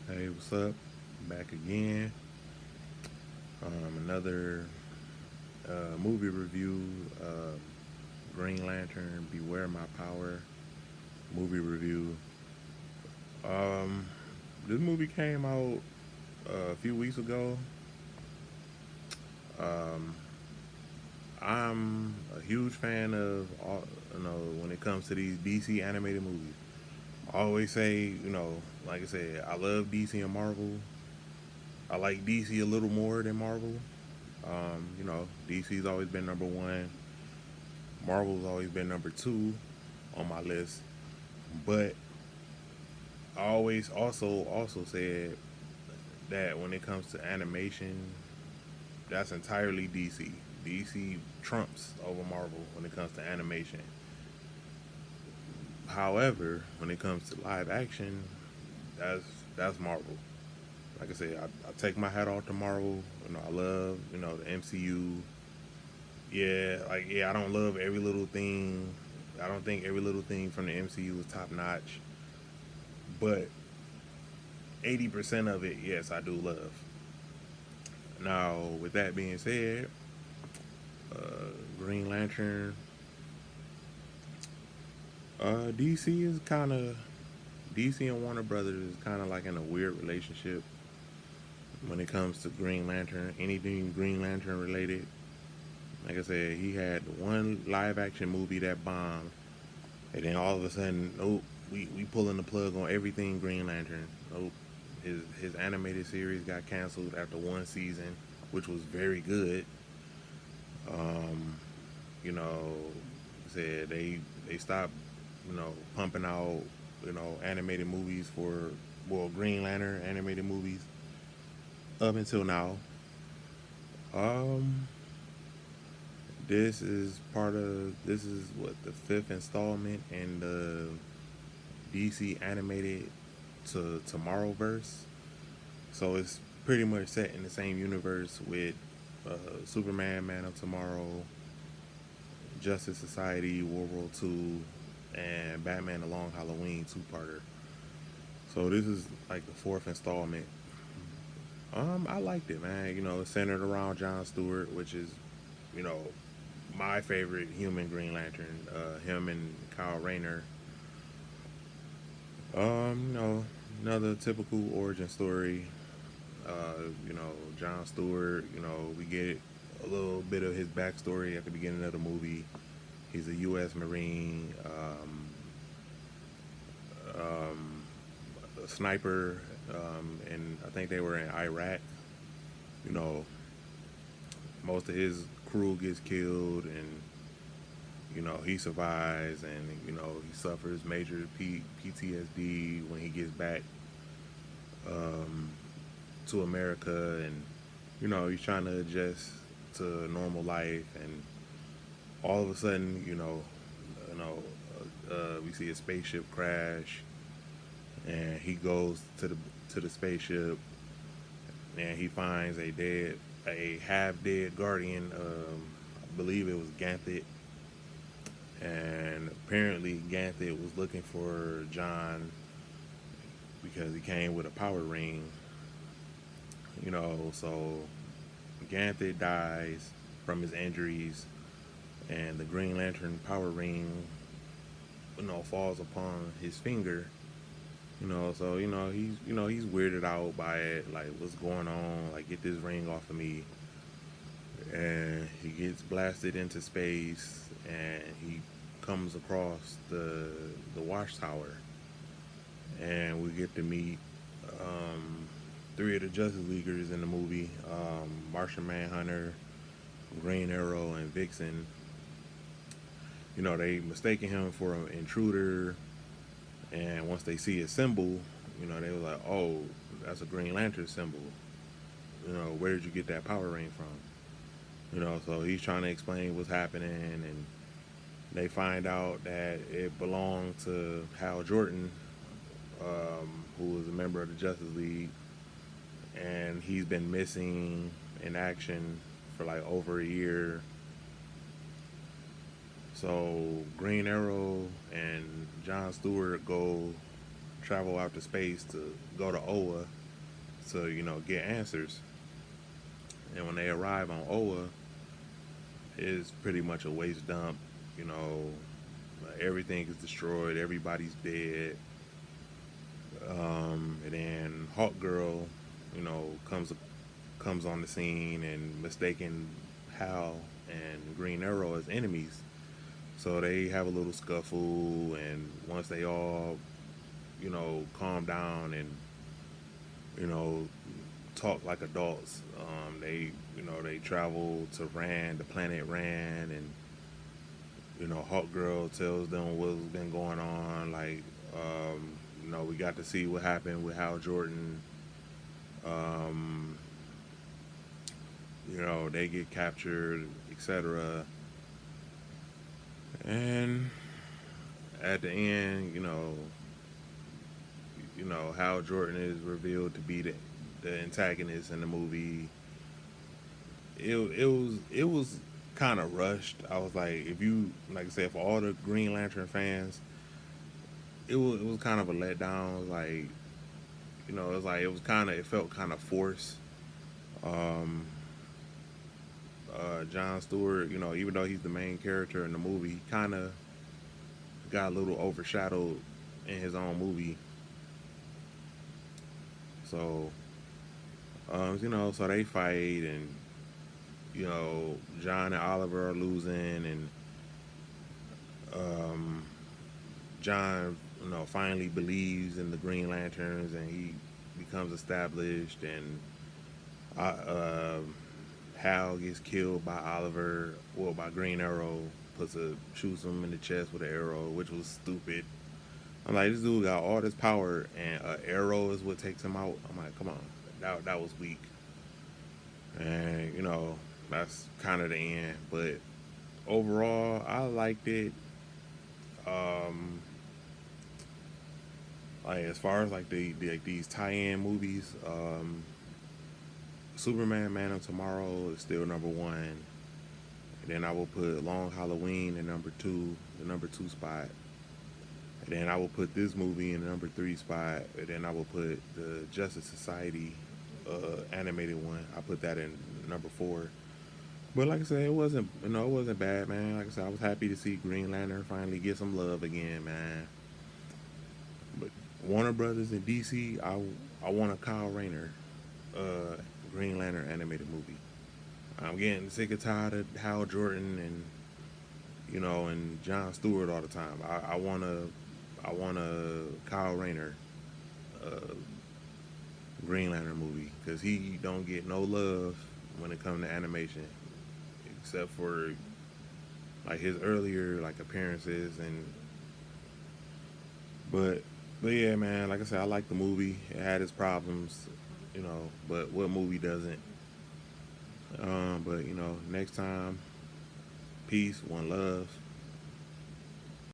Hey, what's up? Back again. Another movie review. Green Lantern, Beware My Power movie review. Um, this movie came out a few weeks ago. Um, I'm a huge fan of when it comes to these DC animated movies. I always say, like I said, I love DC and Marvel. I like DC a little more than Marvel. DC's always been number one. Marvel's always been number two on my list. But I always also said that when it comes to animation, that's entirely DC. DC trumps over Marvel when it comes to animation. However, when it comes to live action, that's that's Marvel. Like I said, I take my hat off to Marvel. I love the MCU. I don't love every little thing. I don't think every little thing from the MCU is top notch, but 80% of it, yes, I do love. Now, with that being said, Green Lantern, DC is kind of DC and Warner Brothers is kind of like in a weird relationship when it comes to Green Lantern. Anything Green Lantern related, like I said, he had one live action movie that bombed, and then all of a sudden, nope, we pulling the plug on everything Green Lantern. Nope, his animated series got canceled after one season, which was very good. Um, said they stopped, pumping out, animated movies for Green Lantern animated movies up until now. Um, this is what the fifth installment in the DC animated to Tomorrowverse. So it's pretty much set in the same universe with Superman, Man of Tomorrow, Justice Society, World War II, and Batman: The Long Halloween two-parter. So this is like the fourth installment. I liked it, man. It's centered around John Stewart, which is, you know, my favorite human Green Lantern. Him and Kyle Rayner. Another typical origin story. John Stewart. We get a little bit of his backstory at the beginning of the movie. He's a U.S. Marine, a sniper, and I think they were in Iraq. You know, most of his crew gets killed, and he survives, and he suffers major PTSD when he gets back um, to America, and he's trying to adjust to normal life, and all of a sudden, we see a spaceship crash, and he goes to the spaceship, and he finds a half dead guardian. I believe it was Ganthet, and apparently Ganthet was looking for John because he came with a power ring. So Ganthet dies from his injuries, and the Green Lantern power ring, falls upon his finger. So he's weirded out by it. Like, what's going on? Like, get this ring off of me. And he gets blasted into space, and he comes across the watchtower, and we get to meet um, three of the Justice Leaguers in the movie: Martian Manhunter, Green Arrow, and Vixen. They mistaken him for an intruder, and once they see his symbol, they were like, "Oh, that's a Green Lantern symbol. Where did you get that power ring from?" So he's trying to explain what's happening, and they find out that it belonged to Hal Jordan, who was a member of the Justice League, and he's been missing in action for like over a year. So Green Arrow and John Stewart go travel out to space to go to Oa to get answers. And when they arrive on Oa, it's pretty much a waste dump. You know, everything is destroyed. Everybody's dead. And then Hawk Girl, comes on the scene and mistaking Hal and Green Arrow as enemies. So they have a little scuffle, and once they all, calm down and you know talk like adults, they travel to Rand, the planet Rand, and Hawk Girl tells them what's been going on. Like, we got to see what happened with Hal Jordan. Um, they get captured, etc. And at the end, Hal Jordan is revealed to be the antagonist in the movie. It was kind of rushed. I was like, if you like I said, for all the Green Lantern fans, it was kind of a letdown. Like, it was like it felt kind of forced. Um, John Stewart, even though he's the main character in the movie, he kind of got a little overshadowed in his own movie. So, so they fight, and John and Oliver are losing, and um, John, finally believes in the Green Lanterns, and he becomes established, and uh, Hal gets killed by Oliver, well, by Green Arrow, shoots him in the chest with an arrow, which was stupid. I'm like, this dude got all this power, and an arrow is what takes him out. I'm like, come on, that was weak, and that's kind of the end. But overall, I liked it. Um, like as far as like like these tie-in movies, Superman Man of Tomorrow is still number one. And then I will put Long Halloween in number two, the number two spot. And then I will put this movie in the number three spot. And then I will put the Justice Society animated one. I put that in number four. But like I said, it wasn't bad, man. Like I said, I was happy to see Green Lantern finally get some love again, man. But Warner Brothers and DC, I want a Kyle Rayner uh, Green Lantern animated movie. I'm getting sick and tired of Hal Jordan and John Stewart all the time. I want a Kyle Rayner uh, Green Lantern movie, because he don't get no love when it comes to animation, except for like his earlier like appearances. And but but yeah, man, like I said, I like the movie. It had its problems, but what movie doesn't? But next time, peace, one love.